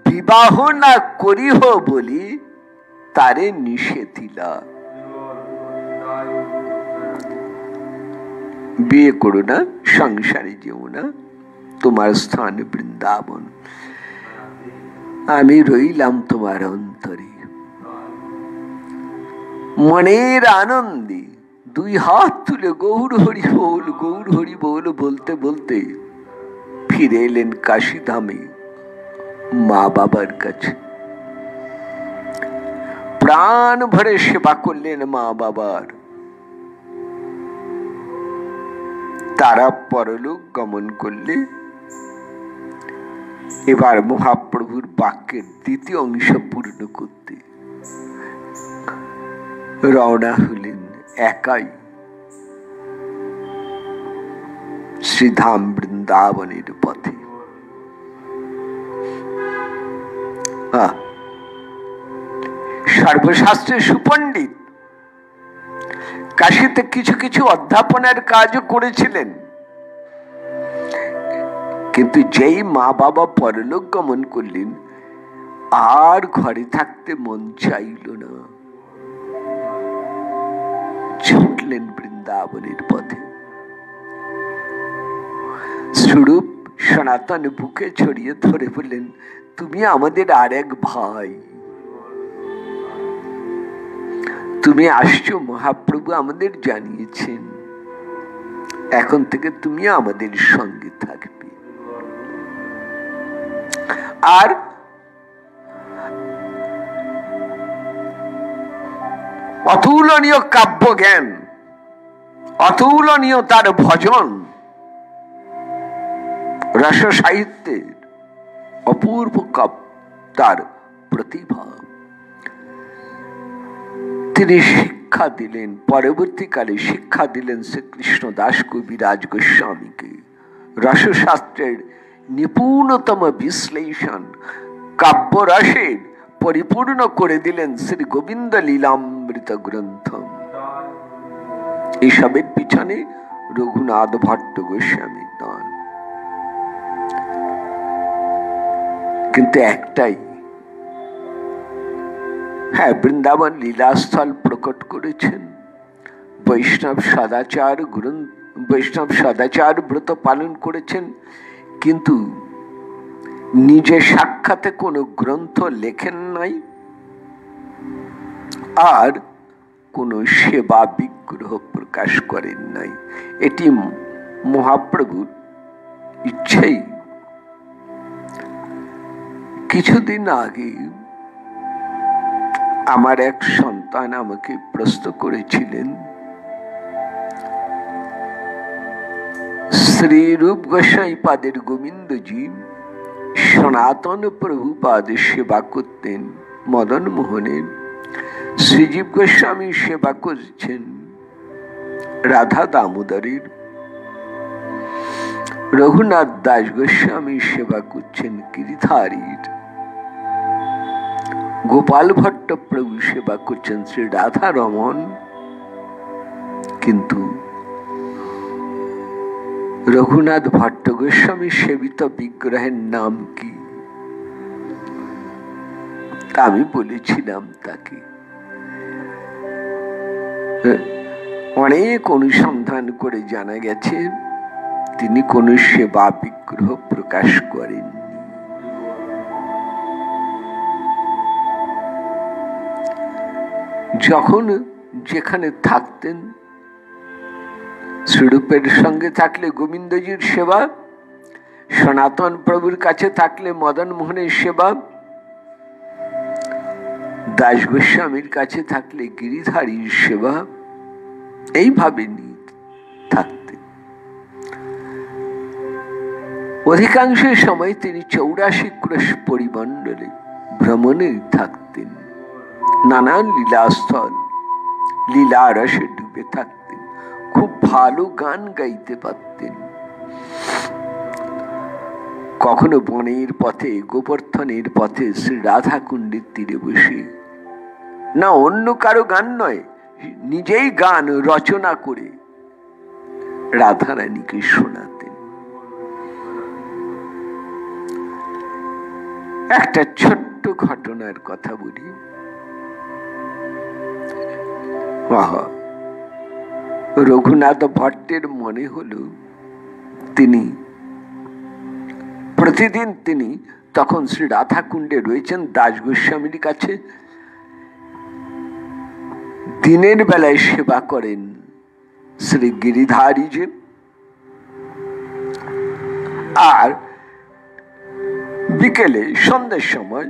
বিবাহ না করিহ বলি তারে নিষেধিলা। বিয়ে করো না, সংসারে যেও না, তোমার স্থান বৃন্দাবন। আমি রইলাম তোমার অন্তরে। মনের আনন্দে 2 হাত তুলে গৌর হরি বল, গৌর হরি বল বলতে বলতে ফিরে এলেন কাশীধামে মা বাবার কাছে। প্রাণ ভরে সেবা করলেন মা বাবার। তারা পরলোক গমন করলে এবার মহাপ্রভুর বাক্যের দ্বিতীয় অংশ পূর্ণ করতে রওনা হলেন একাই শ্রীধাম বৃন্দাবনের পথে। সর্বশাস্ত্রে সুপণ্ডিত, কাশীতে কিছু কিছু অধ্যাপনার কাজও করেছিলেন, কিন্তু যেই মা বাবা পরলোক গমন করলেন আর ঘরে থাকতে মন চাইল না, ছুটলেন বৃন্দাবনের পথে। স্বরূপ সনাতন বুকে ছড়িয়ে ধরে বললেন, তুমি আমাদের আর এক ভাই, তুমি আসছো, মহাপ্রভু আমাদের জানিয়েছেন, এখন থেকে তুমি আমাদের সঙ্গে থাকবে। আর অতুলনীয় কাব্য জ্ঞান, অতুলনীয় তার ভজন, রস সাহিত্যের অপূর্ব তার প্রতিভা, তিনি শিক্ষা দিলেন। পরবর্তীকালে শিক্ষা দিলেন শ্রীকৃষ্ণ দাস কবিরাজ গোস্বামীকে। রসশাস্ত্রের নিপুণতম বিশ্লেষণ কাব্য রসের পরিপূর্ণ করে দিলেন শ্রী গোবিন্দ লীলামৃত গ্রন্থ। এসবের পিছনে রঘুনাথ ভট্ট গোস্বামীর দান। কিন্তু একটাই, হ্যাঁ, বৃন্দাবন লীলাস্থল প্রকট করেছেন, বৈষ্ণব সদাচার ব্রত পালন করেছেন, কিন্তু নিজে সাক্ষাতে কোনো গ্রন্থ লেখেন নাই, আর কোনো সেবা বিগ্রহ প্রকাশ করেন নাই। এটি মহাপ্রভুর ইচ্ছেই। কিছুদিন আগে আমার এক সন্তান আমাকে প্রশ্ন করেছিলেন, শ্রী রূপ গোস্বামী পাদের গোবিন্দজি সনাতন প্রভুপাদের সেবা করতেন, মদন মোহনের। শ্রীজীব গোস্বামী সেবা করছেন রাধা দামোদরের, রঘুনাথ দাস গোস্বামী সেবা করছেন গিরিধারীর, গোপাল ভট্ট প্রভু সেবা করছেন শ্রী রাধা রমন। কিন্তু রঘুনাথ ভট্ট গোস্বামী সেবিত বিগ্রহের নাম কি? আমি বলেছিলাম তাকে, অনেক অনুসন্ধান করে জানা গেছে তিনি কোন সেবা বিগ্রহ প্রকাশ করেন। যখন যেখানে থাকতেন, শ্রীরূপের সঙ্গে থাকলে গোবিন্দজির সেবা, সনাতন প্রভুর কাছে থাকলে মদন মোহনের সেবা, দাস গোস্বামীর কাছে থাকলে গিরিধারীর সেবা, এইভাবে নিয়ে থাকতেন। অধিকাংশ সময় তিনি 84 ক্রোশ পরিমণ্ডলে ভ্রমণে থাকতেন, নানান লীলাস্থল লীলা রসে ডুবে থাকতেন, খুব ভালো গান গাইতে পারতেন। কখনো বনের পথে, গোবর্ধনের পথে শ্রী রাধা কুণ্ডের তীরে বসে, না অন্য কারো গান নয়, নিজেই গান রচনা করে রাধা রানীকে শোনাতেন। একটা ছোট্ট ঘটনার কথা বলি। রঘুনাথ ভট্টের মনে হলো তিনি প্রতিদিন, তিনি তখন শ্রী রাধা কুণ্ডে রয়েছেন দাস গোস্বামীর কাছে, দিনের বেলায় সেবা করেন শ্রী গিরিধারীজি, আর বিকেলে সন্ধ্যার সময়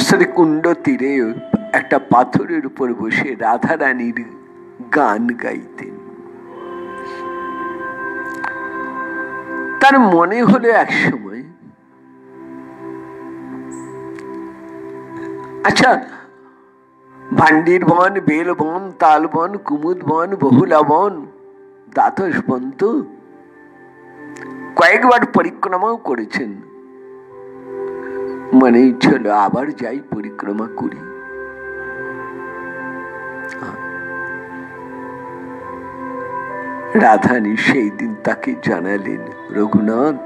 শ্রী কুণ্ড তীরে একটা পাথরের উপর বসে রাধা রানীর গান গাইতেন। তার মনে হলো এক সময়, আচ্ছা ভান্ডির বন, বেল বন, তাল বন, কুমুদ বন, বহুলা বন, দ্বাদশ বন তো কয়েকবার পরিক্রমাও করেছেন। মনে ছিল আবার যাই পরিক্রমা করি। রাধানী সেই দিন তাকে জানালেন, রঘুনাথ,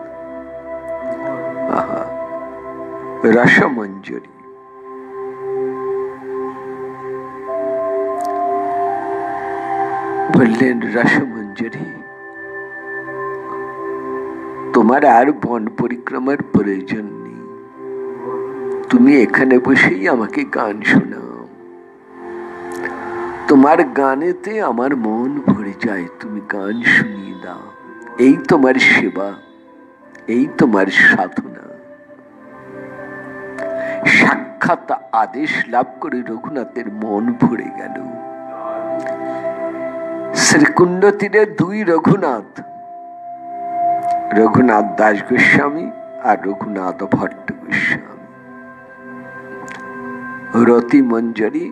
রসমঞ্জরি বললেন, রসমঞ্জরি তোমার আর বন পরিক্রমার প্রয়োজন নেই, তুমি এখানে বসেই আমাকে গান শোনাও। তোমার গানেতে আমার মন ভরে যায়, তুমি গান শুনিয়ে দাও। এই তোমার সেবা, এই তোমার সাধনা। সাক্ষাৎ আদেশ লাভ করে রঘুনাথের মন ভরে গেল। শ্রীকুণ্ড তীরে দুই রঘুনাথ, রঘুনাথ দাস গোস্বামী আর রঘুনাথ ভট্ট গোস্বামী, রতি মঞ্জরি,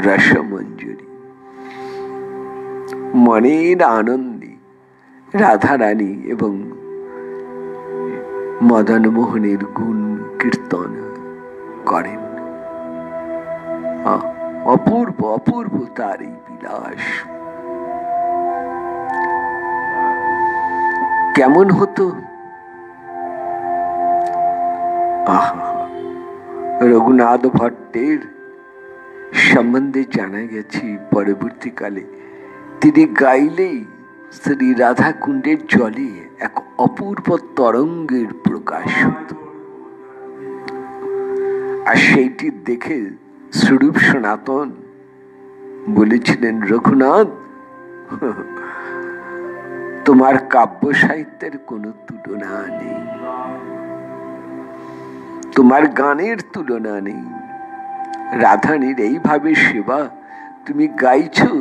রসমঞ্জরি। মনের আনন্দে রাধা রানী এবং মদন মোহনের গুণ কীর্তন করেন। অপূর্ব অপূর্ব তার এই বিলাস। কেমন হতো? রঘুনাথ ভট্টের সম্বন্ধে জানা গেছে পরবর্তীকালে তিনি গাইলেই শ্রী রাধা কুণ্ডের জলে এক অপূর্ব তরঙ্গের প্রকাশ হতো। আর সেইটি দেখে স্বরূপ সনাতন বলেছিলেন, রঘুনাথ, তোমার কাব্য সাহিত্যের কোনো তুলনা নেই, তোমার গানের তুলনা নেই। রাধারানীর এইভাবে সেবা তুমি গাইছো,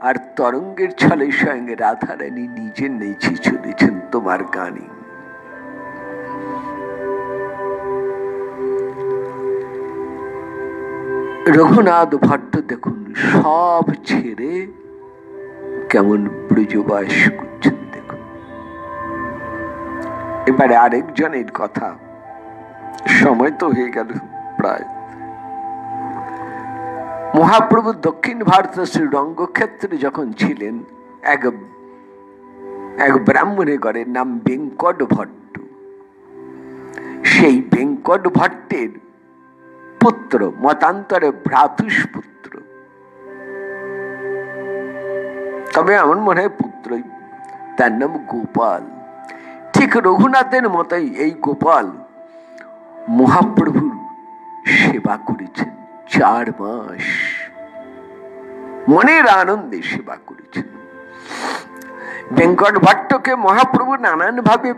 আর তরঙ্গের ছলে স্বয়ং রাধারানী নিজে নেচে চলেছেন তোমার গানে। রঘুনাথ ভট্ট দেখুন সব ছেড়ে কেমন ব্রজবাস করছেন দেখুন। এবারে আরেকজনের কথা, সময় তো হয়ে গেল প্রায়। মহাপ্রভু দক্ষিণ ভারতের শ্রীরঙ্গক্ষেত্রে যখন ছিলেন, এক ব্রাহ্মণের ঘরের নাম বেঙ্কট ভট্ট। সেই বেঙ্কট ভট্টের পুত্র, মতান্তরে ভ্রাতুষ্পুত্র, তবে আমার মনে হয় পুত্রই, তার নাম গোপাল। ঠিক রঘুনাথের মতোই এই গোপাল মহাপ্রভুর সেবা করেছেন 4 মাস, মনের আনন্দে সেবা করেছেন। বেঙ্কট ভট্টকে মহাপ্রভু নানান ভাবে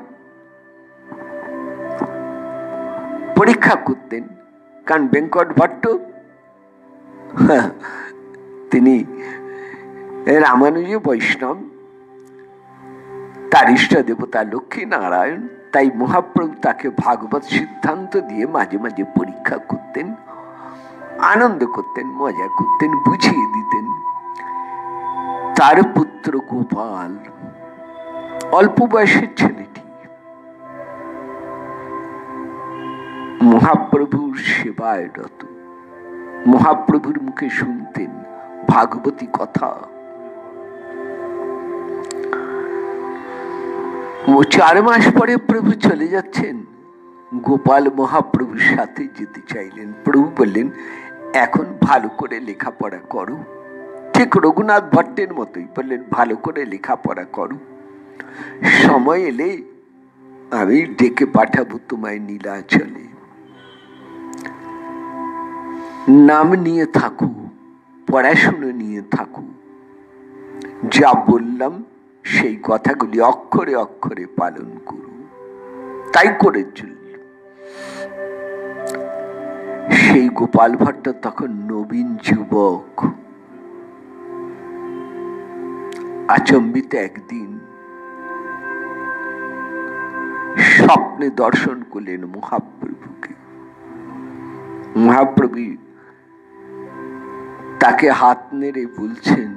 পরীক্ষা করতেন, কারণ বেঙ্কট ভট্ট তিনি রামানুজ বৈষ্ণব, তার ইষ্ট দেবতা লক্ষ্মী নারায়ণ, তাই মহাপ্রভু তাকে ভাগবত সিদ্ধান্ত দিয়ে মাঝে মাঝে পরীক্ষা করতেন, আনন্দ করতেন, মজা করতেন, বুঝিয়ে দিতেন। তার পুত্র গোপাল, অল্প বয়সের ছেলেটি, মহাপ্রভুর সেবায় রত, মহাপ্রভুর মুখে শুনতেন ভাগবতী কথা। 4 মাস পরে প্রভু চলে যাচ্ছেন, গোপাল মহাপ্রভুর সাথে যেতে চাইলেন। প্রভু বললেন, এখন ভালো করে লেখাপড়া করো। ঠিক রঘুনাথ ভট্টের মতোই বললেন, ভালো করে লেখাপড়া করো, সময় এলে আমি ডেকে পাঠাবো তোমায় নীলাচলে। নাম নিয়ে থাকো, পড়াশুনো নিয়ে থাকো, যা বললাম সেই কথাগুলি অক্ষরে অক্ষরে পালন করো। তাই করে চলল। সেই গোপাল ভট্ট তখন নবীন যুবক। আচম্বিত একদিন স্বপ্নে দর্শন করলেন মহাপ্রভুকে। মহাপ্রভু তাকে হাত নেড়ে বলছেন,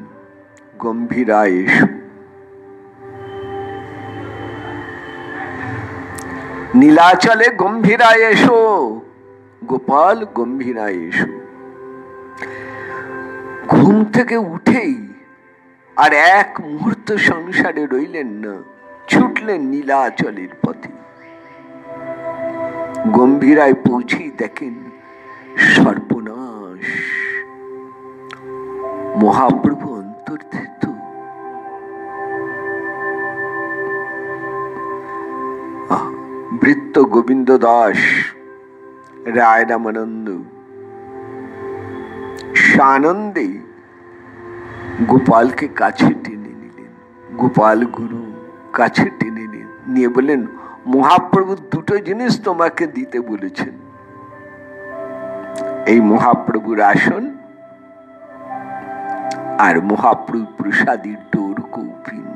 গম্ভীরা এসো, নীলাচলে গম্ভীরা এসো, গোপাল গম্ভীরা এসো। ঘুম থেকে উঠেই আর এক মুহূর্ত সংসারে রইলেন না, ছুটলেন নীলাচলের পথে। গম্ভীরায় পৌঁছেই দেখেন সর্বনাশ, মহাপ্রভু অন্তর্ধিত। ভৃত্য গোবিন্দ দাস, রায় রামানন্দ সানন্দে গোপালকে কাছে টেনে নিলেন। গোপাল গুরু কাছে টেনে নিয়ে বললেন, মহাপ্রভু 2টো জিনিস তোমাকে দিতে বলেছেন, এই মহাপ্রভুর আসন আর মহাপ্রভু প্রসাদী ডোর কৌপিন।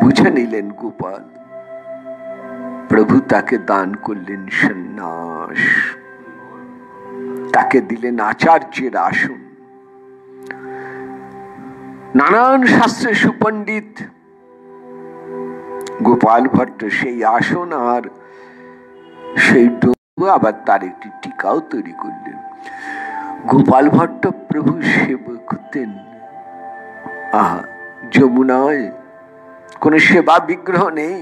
বুঝে নিলেন গোপাল। প্রভু তাকে দান করলেন সন্ন্যাস, তাকে দিলেন আচার্যের আসন। নানান শাস্ত্রে সুপণ্ডিত গোপাল ভট্ট সেই আসন আর সেই ডোর, আবার তার একটি টিকাও তৈরি করলেন। গোপাল ভট্ট প্রভু সেবা করতেন। যমুনায় কোন সেবা বিগ্রহ নেই,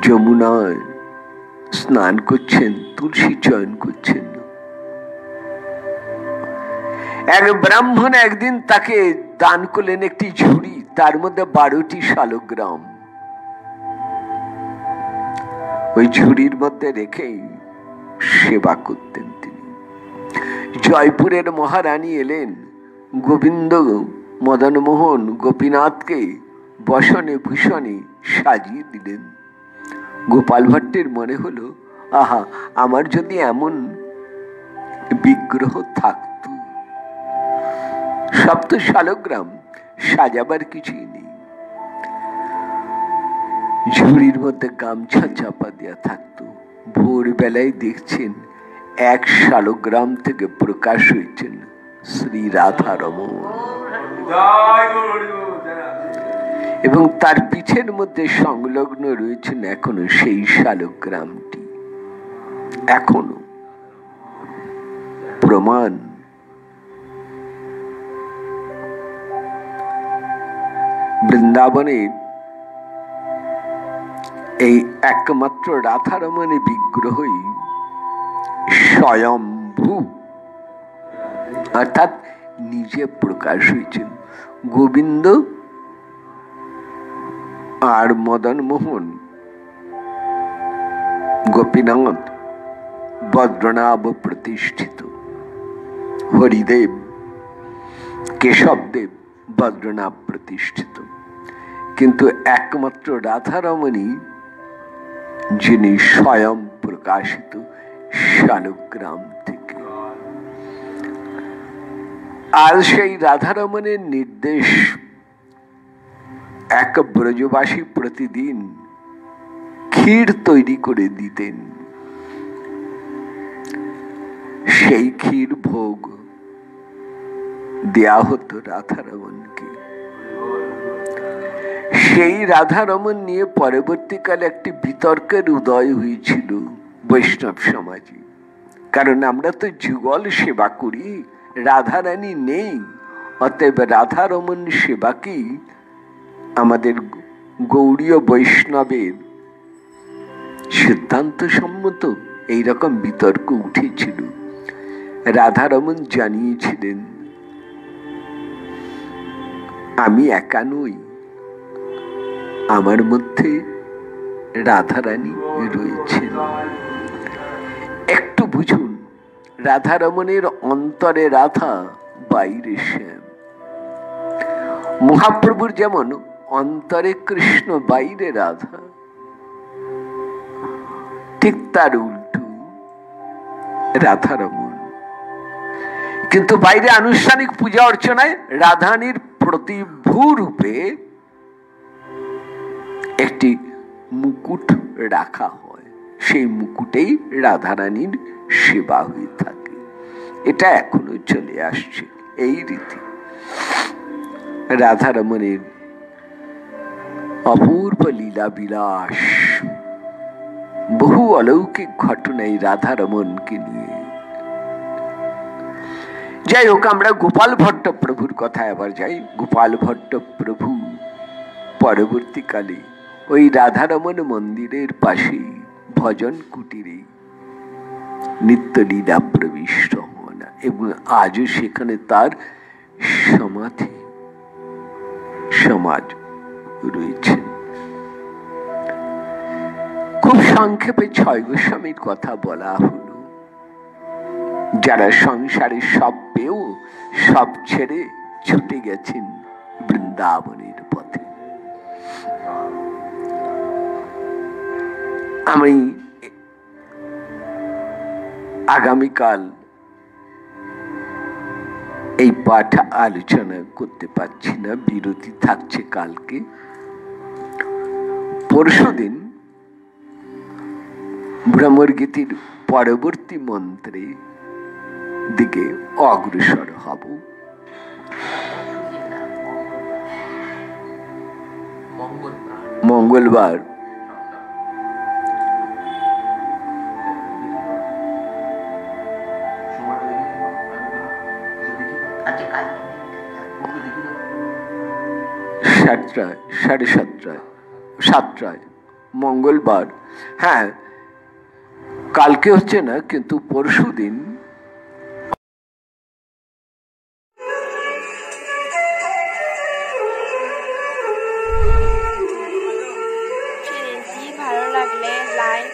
যমুনায় স্নান করছেন, তুলসী চয়ন করছেন। এক ব্রাহ্মণ একদিন তাকে দান করলেন একটি ঝুড়ি, তার মধ্যে 12টি শালগ্রাম। ওই ঝুড়ির মধ্যে রেখেই সেবা করতেন তিনি। জয়পুরের মহারানী এলেন, গোবিন্দ মদনমোহন গোপীনাথকে বসনে ভূষণে সাজিয়ে দিলেন। গোপাল ভট্টের মনে হলো, আহা, আমার যদি এমন বিগ্রহ থাকত। সব তো শালগ্রাম, সাজাবার কিছুই নেই। ঝুড়ির মধ্যে গামছা চাপা দেওয়া থাকতো। ভোরবেলায় দেখছেন এক শালগ্রাম থেকে প্রকাশ হয়েছেন শ্রী রাধারমণ, এবং তার পিঠের মধ্যে সংলগ্ন রয়েছেন এখনো সেই শালগ্রামটি। এখনো প্রমাণ। বৃন্দাবনের এই একমাত্র রাধারমণের বিগ্রহই স্বয়ম্ভু, অর্থাৎ নিজে প্রকাশ হয়েছেন। গোবিন্দ আর মদনমোহন গোপীনাথ বদ্রনাভ প্রতিষ্ঠিত, হরিদেব কেশবদেব বদ্রনাভ প্রতিষ্ঠিত, কিন্তু একমাত্র রাধারমণী যিনি স্বয়ং প্রকাশিত শালগ্রাম থেকে। আর সেই রাধারমণের নির্দেশ, এক ব্রজবাসী প্রতিদিন ক্ষীর তৈরি করে দিতেন। সেই ক্ষীর ভোগ দেয়া হতো রাধারমণকে। সেই রাধারমণ নিয়ে পরবর্তীকালে একটি বিতর্কের উদয় হয়েছিল বৈষ্ণব সমাজে। কারণ আমরা তো যুগল সেবা করি, রাধারানী নেই, অতএব রাধারমণ সেবাকেই আমাদের গৌড়ীয় বৈষ্ণবের সিদ্ধান্ত সম্মত, এইরকম বিতর্ক উঠেছিল। রাধারমণ জানিয়েছিলেন, আমি একা নই, আমার মধ্যে রাধারানী রয়েছেন। একটু বুঝুন, রাধারমণের অন্তরে রাধা, বাইরে শ্যাম। মহাপ্রভুর যেমন অন্তরে কৃষ্ণ, বাইরে রাধা, ঠিক তার উল্টো রাধারমণ। কিন্তু বাইরে আনুষ্ঠানিক পূজা অর্চনায় রাধারানীর প্রতিভূ রূপে একটি মুকুট রাখা হয়, সেই মুকুটেই রাধারানীর সেবা হয়ে থাকে। এটা এখনো চলে আসছে এই রীতি। রাধারমণের অপূর্ব লীলা বিলাস, বহু অলৌকিক ঘটনায় রাধারমণকে নিয়ে। যাই হোক, আমরা গোপাল ভট্ট প্রভুর কথায় আবার যাই। গোপাল ভট্ট প্রভু পরবর্তীকালে ওই রাধারমণ মন্দিরের পাশে ভজন কুটিরে নিত্যলীলা প্রবিষ্ট হন, এবং আজও সেখানে তার সমাধি সমাজ রয়েছে। খুব সংক্ষেপে 6 গোস্বামীর কথা বলা হলো, যারা সংসারে সব পেয়েও সব ছেড়ে ছুটে গেছেন বৃন্দাবনের পথে। আমি আগামীকাল এই পাঠ আলোচনা করতে পারছি না, বিরতি থাকছে কালকে। পরশুদিন ভ্রমরগীতির পরবর্তী মন্ত্রে দিকে অগ্রসর হব। মঙ্গলবার সাড়ে 7টায় মঙ্গলবার। হ্যাঁ, কালকে হচ্ছে না, কিন্তু পরশু দিন ভালো লাগলে লাইক